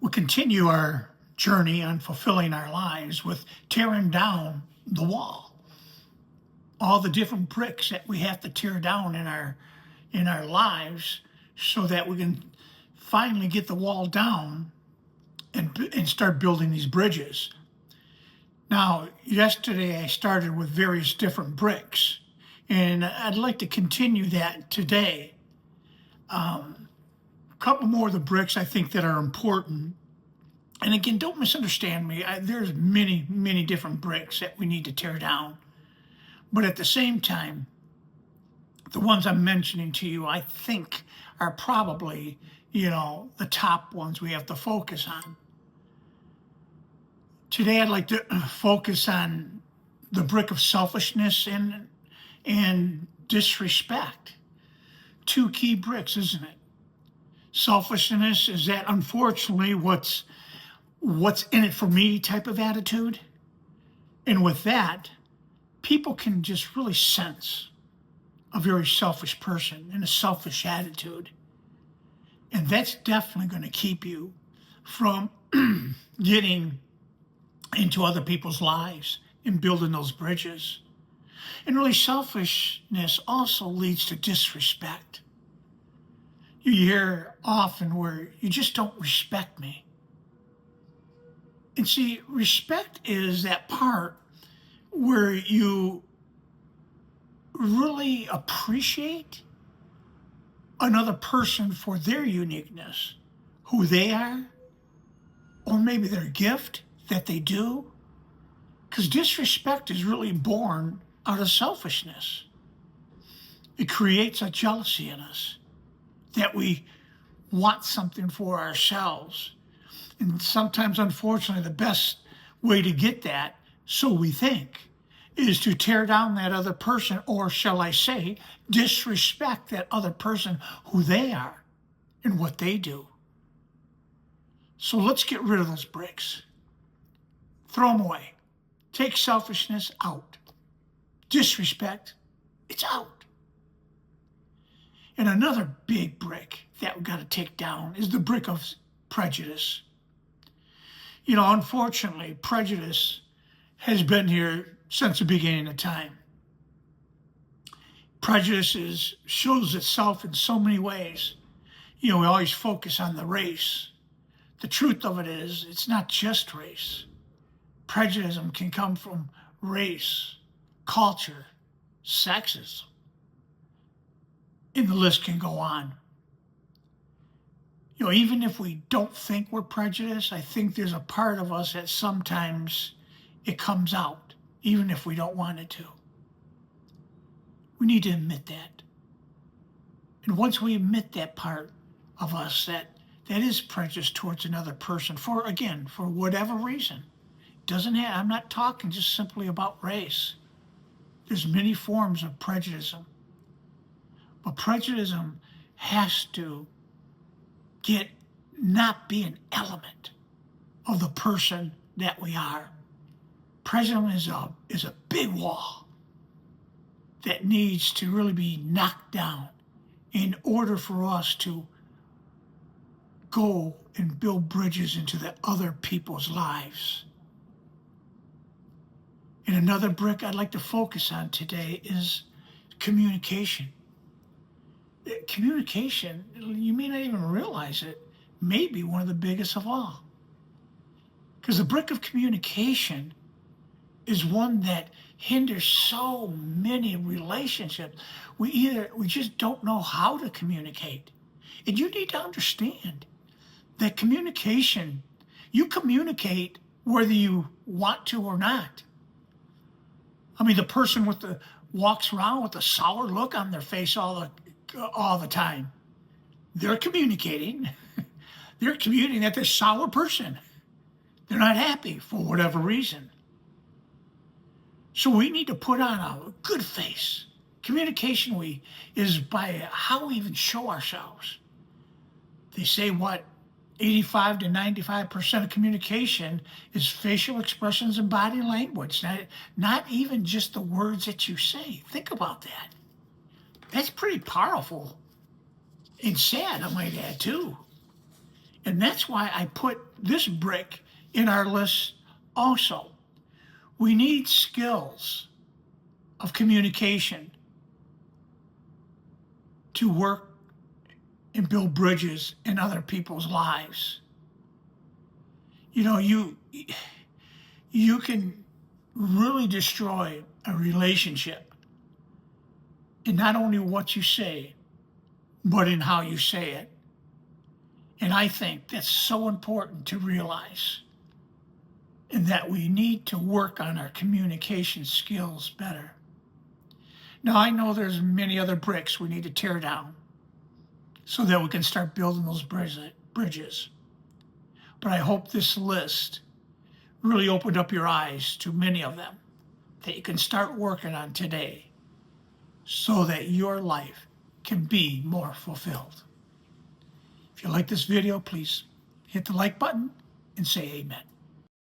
We'll continue our journey on fulfilling our lives with tearing down the wall. All the different bricks that we have to tear down in our lives so that we can finally get the wall down and start building these bridges. Now, yesterday I started with various different bricks, and I'd like to continue that today. A couple more of the bricks I think that are important. And again, don't misunderstand me. There's many different bricks that we need to tear down. But at the same time, the ones I'm mentioning to you, I think are probably, the top ones we have to focus on. Today, I'd like to focus on the brick of selfishness and disrespect. Two key bricks, isn't it? Selfishness is that, unfortunately, what's in it for me type of attitude. And with that, people can just really sense a very selfish person and a selfish attitude. And that's definitely going to keep you from getting into other people's lives and building those bridges. And really, selfishness also leads to disrespect. You hear often where you just don't respect me. And see, respect is that part where you really appreciate another person for their uniqueness, who they are, or maybe their gift that they do. Because disrespect is really born out of selfishness. It creates a jealousy in us that we want something for ourselves. And sometimes, unfortunately, the best way to get that, so we think, is to tear down that other person, or shall I say, disrespect that other person, who they are and what they do. So let's get rid of those bricks. Throw them away. Take selfishness out. Disrespect, it's out. And another big brick that we've got to take down is the brick of prejudice. Unfortunately, prejudice has been here since the beginning of time. Prejudice shows itself in so many ways. We always focus on the race. The truth of it is, it's not just race. Prejudice can come from race, culture, sexism, and the list can go on. Even if we don't think we're prejudiced, I think there's a part of us that sometimes it comes out, even if we don't want it to. We need to admit that. And once we admit that part of us that is prejudiced towards another person, for whatever reason, I'm not talking just simply about race. There's many forms of prejudice. But prejudice has to not be an element of the person that we are. Prejudice is a big wall that needs to really be knocked down in order for us to go and build bridges into the other people's lives. And another brick I'd like to focus on today is communication. Communication, you may not even realize it, may be one of the biggest of all. Because the brick of communication is one that hinders so many relationships. We just don't know how to communicate. And you need to understand that communication, you communicate whether you want to or not. The person walks around with a sour look on their face all the time. They're communicating. They're communicating that they're a sour person. They're not happy for whatever reason. So we need to put on a good face. Communication is by how we even show ourselves. They say 85 to 95% of communication is facial expressions and body language. Not even just the words that you say. Think about that. That's pretty powerful and sad, I might add, too. And that's why I put this brick in our list also. We need skills of communication to work and build bridges in other people's lives. You know, you can really destroy a relationship in not only what you say, but in how you say it. And I think that's so important to realize, and that we need to work on our communication skills better. Now, I know there's many other bricks we need to tear down so that we can start building those bridges. But I hope this list really opened up your eyes to many of them that you can start working on today so that your life can be more fulfilled. If you like this video, please hit the like button and say amen.